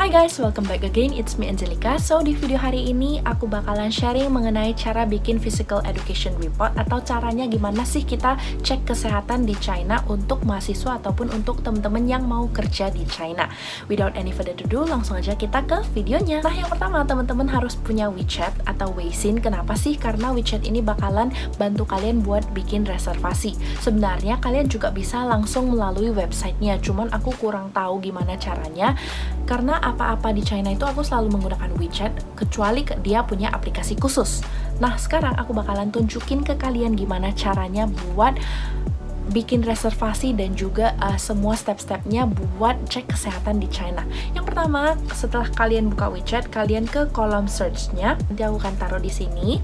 Hai guys, welcome back again, it's me Angelica. So di video hari ini aku bakalan sharing mengenai cara bikin physical education report atau caranya gimana sih kita cek kesehatan di China untuk mahasiswa ataupun untuk teman-teman yang mau kerja di China. Without any further ado, langsung aja kita ke videonya. Nah, yang pertama teman-teman harus punya WeChat atau Weixin. Kenapa sih? Karena WeChat ini bakalan bantu kalian buat bikin reservasi. Sebenarnya kalian juga bisa langsung melalui websitenya, cuman aku kurang tahu gimana caranya. Karena apa-apa di China itu aku selalu menggunakan WeChat, kecuali dia punya aplikasi khusus. Nah, sekarang aku bakalan tunjukin ke kalian gimana caranya buat bikin reservasi dan juga semua step-stepnya buat cek kesehatan di China. Yang pertama, setelah kalian buka WeChat, kalian ke kolom search-nya. Nanti aku akan taruh di sini.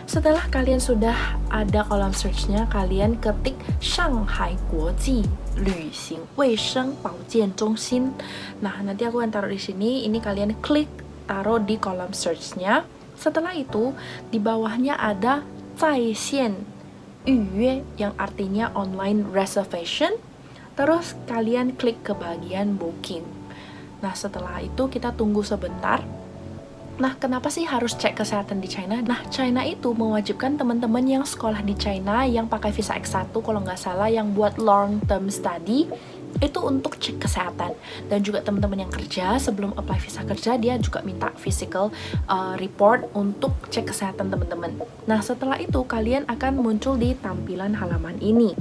Setelah kalian sudah ada kolom search-nya, kalian ketik Shanghai Guoji Luxing Weisheng Baojian Zhongxin. Nah, nanti aku akan taruh di sini. Ini kalian klik taruh di kolom search-nya. Setelah itu, di bawahnya ada Zaixian Yue yang artinya online reservation. Terus kalian klik ke bagian booking. Nah, setelah itu kita tunggu sebentar. Nah, kenapa sih harus cek kesehatan di China? Nah, China itu mewajibkan teman-teman yang sekolah di China yang pakai visa X1 kalau nggak salah, yang buat long term study itu untuk cek kesehatan. Dan juga teman-teman yang kerja sebelum apply visa kerja, dia juga minta physical report untuk cek kesehatan teman-teman. Nah, setelah itu kalian akan muncul di tampilan halaman ini.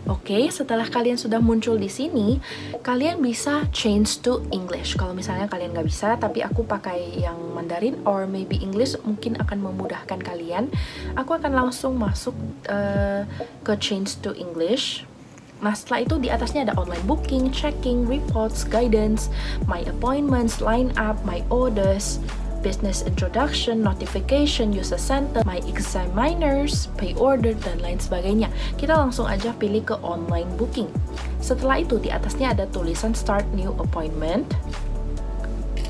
Oke, setelah kalian sudah muncul di sini, kalian bisa change to English. Kalau misalnya kalian nggak bisa, tapi aku pakai yang Mandarin or maybe English, mungkin akan memudahkan kalian. Aku akan langsung masuk ke change to English. Nah, setelah itu di atasnya ada online booking, checking, reports, guidance, my appointments, line up, my orders, business introduction, notification, user center, my examiners, pay order, dan lain sebagainya. Kita langsung aja pilih ke online booking. Setelah itu di atasnya ada tulisan start new appointment.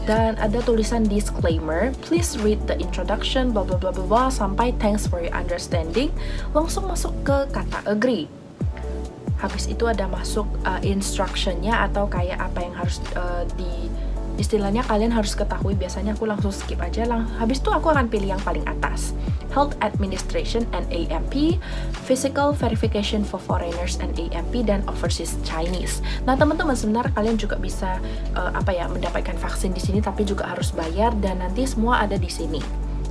Dan ada tulisan disclaimer, please read the introduction, blah blah blah blah blah, sampai thanks for your understanding. Langsung masuk ke kata agree. Habis itu ada masuk instructionnya atau kayak apa yang harus istilahnya kalian harus ketahui. Biasanya aku langsung skip aja. Habis itu aku akan pilih yang paling atas, Health Administration and AMP, Physical Verification for Foreigners and AMP, dan Overseas Chinese. Nah, teman-teman, sebenarnya kalian juga bisa mendapatkan vaksin di sini, tapi juga harus bayar, dan nanti semua ada di sini.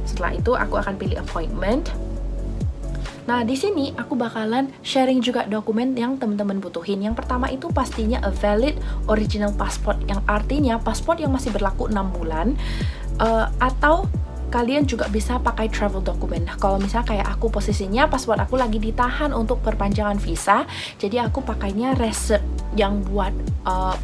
Setelah itu aku akan pilih appointment. Nah, di sini aku bakalan sharing juga dokumen yang teman-teman butuhin. Yang pertama itu pastinya a valid original passport, yang artinya paspor yang masih berlaku 6 bulan, atau kalian juga bisa pakai travel document. Nah, kalau misalnya kayak aku, posisinya paspor aku lagi ditahan untuk perpanjangan visa, jadi aku pakainya receipt yang buat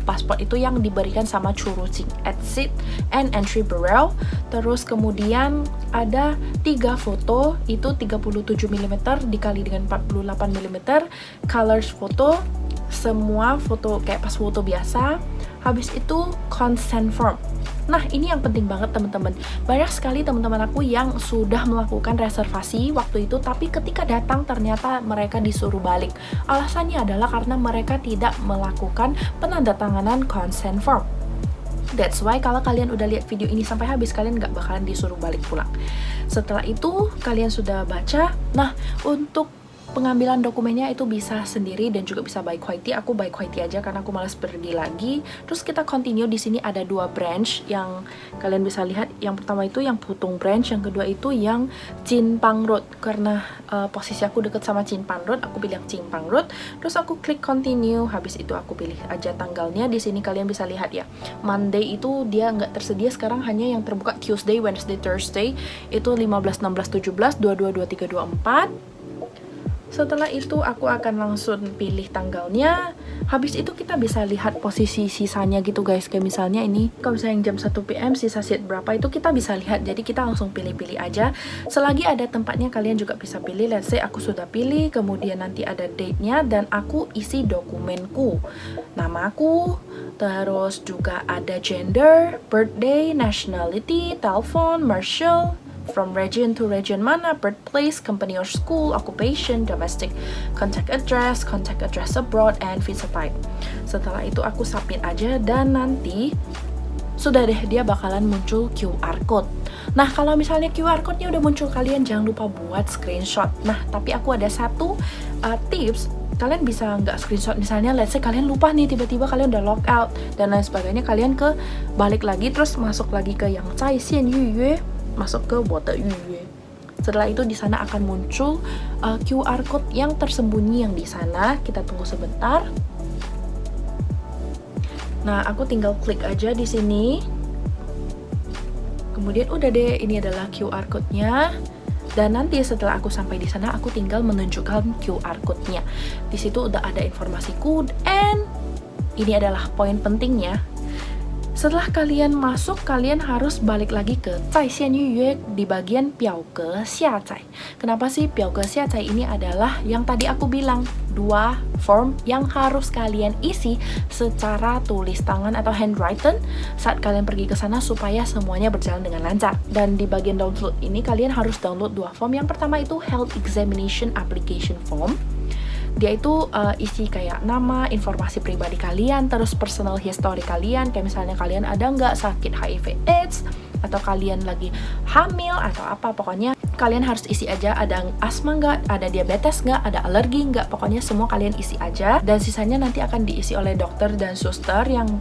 paspor itu yang diberikan sama Churucing Exit and Entry Bureau. Terus kemudian ada 3 foto, itu 37 mm dikali dengan 48 mm colors foto, semua foto kayak pas foto biasa. Habis itu consent form. Nah, ini yang penting banget teman-teman. Banyak sekali teman-teman aku yang sudah melakukan reservasi waktu itu, tapi ketika datang ternyata mereka disuruh balik. Alasannya adalah karena mereka tidak melakukan penandatanganan consent form. That's why kalau kalian udah lihat video ini sampai habis, kalian nggak bakalan disuruh balik pulang. Setelah itu kalian sudah baca. Nah, untuk pengambilan dokumennya itu bisa sendiri dan juga bisa by quality. Aku by quality aja karena aku malas pergi lagi. Terus kita continue. Di sini ada 2 branch yang kalian bisa lihat. Yang pertama itu yang Putung branch, yang kedua itu yang Jinpang Road. Karena posisi aku deket sama Jinpang Road, aku pilih yang Jinpang Road. Terus aku klik continue. Habis itu aku pilih aja tanggalnya. Di sini kalian bisa lihat ya. Monday itu dia nggak tersedia, sekarang hanya yang terbuka Tuesday, Wednesday, Thursday. Itu 15, 16, 17, 22, 23, 24. Setelah itu aku akan langsung pilih tanggalnya. Habis itu kita bisa lihat posisi sisanya gitu guys. Kayak misalnya ini, kalau misalnya yang jam 1 PM sisa seat berapa itu kita bisa lihat. Jadi kita langsung pilih-pilih aja. Selagi ada tempatnya kalian juga bisa pilih. Let's say aku sudah pilih, kemudian nanti ada date-nya dan aku isi dokumenku. Namaku, terus juga ada gender, birthday, nationality, telepon, marshal, from region to region mana, birthplace, company or school, occupation, domestic, contact address abroad, and visa type. Setelah itu aku submit aja dan nanti sudah deh dia bakalan muncul QR code. Nah, kalau misalnya QR code-nya udah muncul, kalian jangan lupa buat screenshot. Nah, tapi aku ada satu tips, kalian bisa nggak screenshot, misalnya let's say kalian lupa nih, tiba-tiba kalian udah log out dan lain sebagainya, kalian balik lagi terus masuk lagi ke yang 在线预约, masuk ke 我的预约. Setelah itu di sana akan muncul QR code yang tersembunyi yang di sana. Kita tunggu sebentar. Nah, aku tinggal klik aja di sini. Kemudian udah deh, ini adalah QR code-nya. Dan nanti setelah aku sampai di sana, aku tinggal menunjukkan QR code-nya. Di situ udah ada informasiku, and ini adalah poin pentingnya. Setelah kalian masuk, kalian harus balik lagi ke 在线预约 di bagian 表格下载. Kenapa sih 表格下载ini adalah yang tadi aku bilang, 2 form yang harus kalian isi secara tulis tangan atau handwritten saat kalian pergi ke sana supaya semuanya berjalan dengan lancar. Dan di bagian download ini kalian harus download 2 form. Yang pertama itu Health Examination Application Form. Dia itu isi kayak nama, informasi pribadi kalian, terus personal history kalian, kayak misalnya kalian ada nggak sakit HIV/AIDS, atau kalian lagi hamil atau apa, pokoknya kalian harus isi aja, ada asma nggak, ada diabetes nggak, ada alergi nggak, pokoknya semua kalian isi aja, dan sisanya nanti akan diisi oleh dokter dan suster yang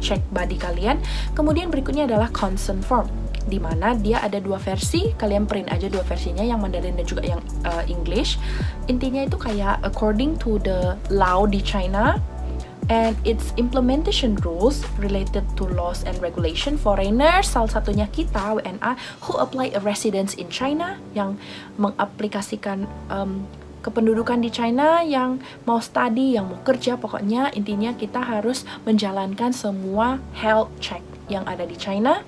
cek body kalian. Kemudian berikutnya adalah consent form, di mana dia ada 2 versi, kalian print aja 2 versinya, yang Mandarin dan juga yang English. Intinya itu kayak according to the law di China and its implementation rules related to laws and regulation foreigners, salah satunya kita WNA who apply a residence in China, yang mengaplikasikan kependudukan di China, yang mau study, yang mau kerja, pokoknya intinya kita harus menjalankan semua health check yang ada di China.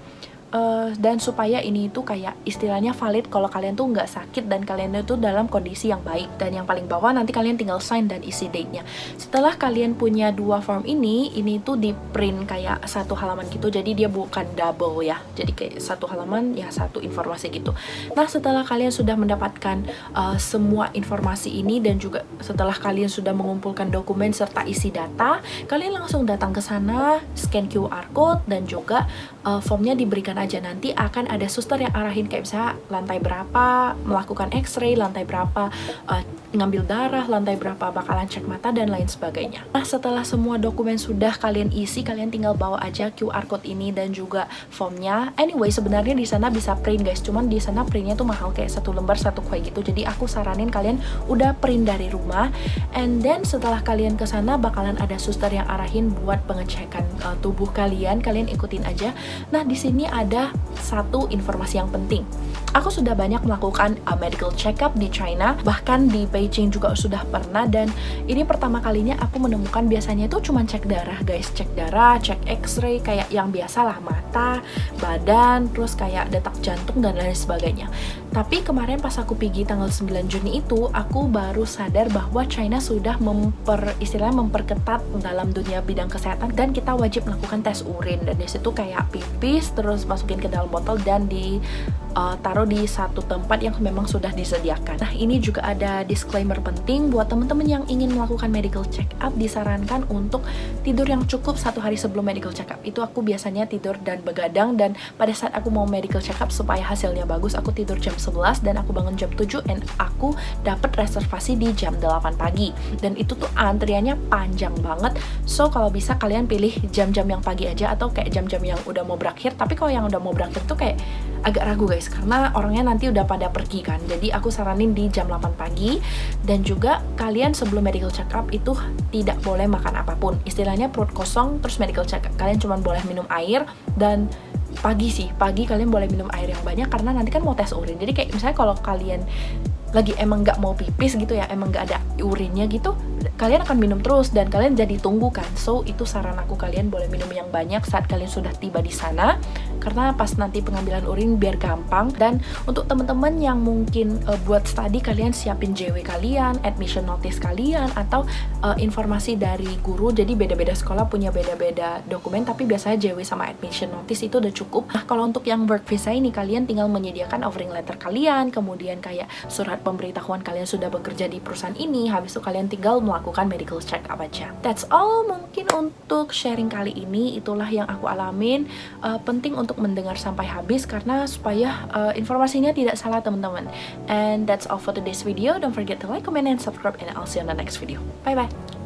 Dan supaya ini itu kayak istilahnya valid kalau kalian tuh nggak sakit dan kalian itu dalam kondisi yang baik. Dan yang paling bawah nanti kalian tinggal sign dan isi date-nya. Setelah kalian punya 2 form ini tuh di print kayak 1 halaman gitu, jadi dia bukan double ya, jadi kayak 1 halaman ya 1 informasi gitu. Nah, setelah kalian sudah mendapatkan semua informasi ini dan juga setelah kalian sudah mengumpulkan dokumen serta isi data, kalian langsung datang ke sana, scan QR code, dan juga formnya diberikan aja. Nanti akan ada suster yang arahin kayak misalnya lantai berapa melakukan x-ray, lantai berapa ngambil darah, lantai berapa bakalan cek mata, dan lain sebagainya. Nah, setelah semua dokumen sudah kalian isi, kalian tinggal bawa aja QR code ini dan juga formnya. Anyway, sebenarnya di sana bisa print guys, cuman di sana printnya tuh mahal, kayak 1 lembar 1 kue gitu. Jadi aku saranin kalian udah print dari rumah, and then setelah kalian ke sana bakalan ada suster yang arahin buat pengecekan tubuh kalian. Kalian ikutin aja. Nah, di sini ada satu informasi yang penting. Aku sudah banyak melakukan medical check-up di China, bahkan di Beijing juga sudah pernah, dan ini pertama kalinya aku menemukan biasanya itu cuma cek darah guys, cek darah, cek x-ray kayak yang biasa lah, mata, badan, terus kayak detak jantung dan lain sebagainya. Tapi kemarin pas aku pergi tanggal 9 Juni itu, aku baru sadar bahwa China sudah istilahnya memperketat dalam dunia bidang kesehatan, dan kita wajib melakukan tes urin, dan disitu kayak pipis terus masukin ke dalam botol dan taruh di satu tempat yang memang sudah disediakan. Nah, ini juga ada disclaimer penting buat teman-teman yang ingin melakukan medical check up, disarankan untuk tidur yang cukup 1 hari sebelum medical check up. Itu aku biasanya tidur dan begadang, dan pada saat aku mau medical check up supaya hasilnya bagus, aku tidur jam 11 dan aku bangun jam 7, dan aku dapat reservasi di jam 8 pagi. Dan itu tuh antriannya panjang banget. So, kalau bisa kalian pilih jam-jam yang pagi aja atau kayak jam-jam yang udah mau berakhir. Tapi kalau yang udah mau berakhir tuh kayak agak ragu guys, karena orangnya nanti udah pada pergi kan. Jadi aku saranin di jam 8 pagi. Dan juga kalian sebelum medical check up itu tidak boleh makan apapun. Istilahnya perut kosong terus medical check up. Kalian cuma boleh minum air, dan pagi kalian boleh minum air yang banyak karena nanti kan mau tes urin. Jadi kayak misalnya kalau kalian lagi emang nggak mau pipis gitu ya, emang nggak ada urinnya gitu, kalian akan minum terus dan kalian jadi tunggu kan. So itu saran aku, kalian boleh minum yang banyak saat kalian sudah tiba di sana, karena pas nanti pengambilan urin biar gampang. Dan untuk teman-teman yang mungkin buat study, kalian siapin JW kalian, admission notice kalian, atau informasi dari guru. Jadi beda-beda sekolah punya beda-beda dokumen, tapi biasanya JW sama admission notice itu udah cukup. Nah, kalau untuk yang work visa ini, kalian tinggal menyediakan offering letter kalian, kemudian kayak surat pemberitahuan kalian sudah bekerja di perusahaan ini. Habis itu kalian tinggal melakukan lakukan medical check up aja. That's all mungkin untuk sharing kali ini, itulah yang aku alamin. Penting untuk mendengar sampai habis karena supaya informasinya tidak salah teman-teman. And that's all for today's video. Don't forget to like, comment, and subscribe, and I'll see you on the next video. Bye bye.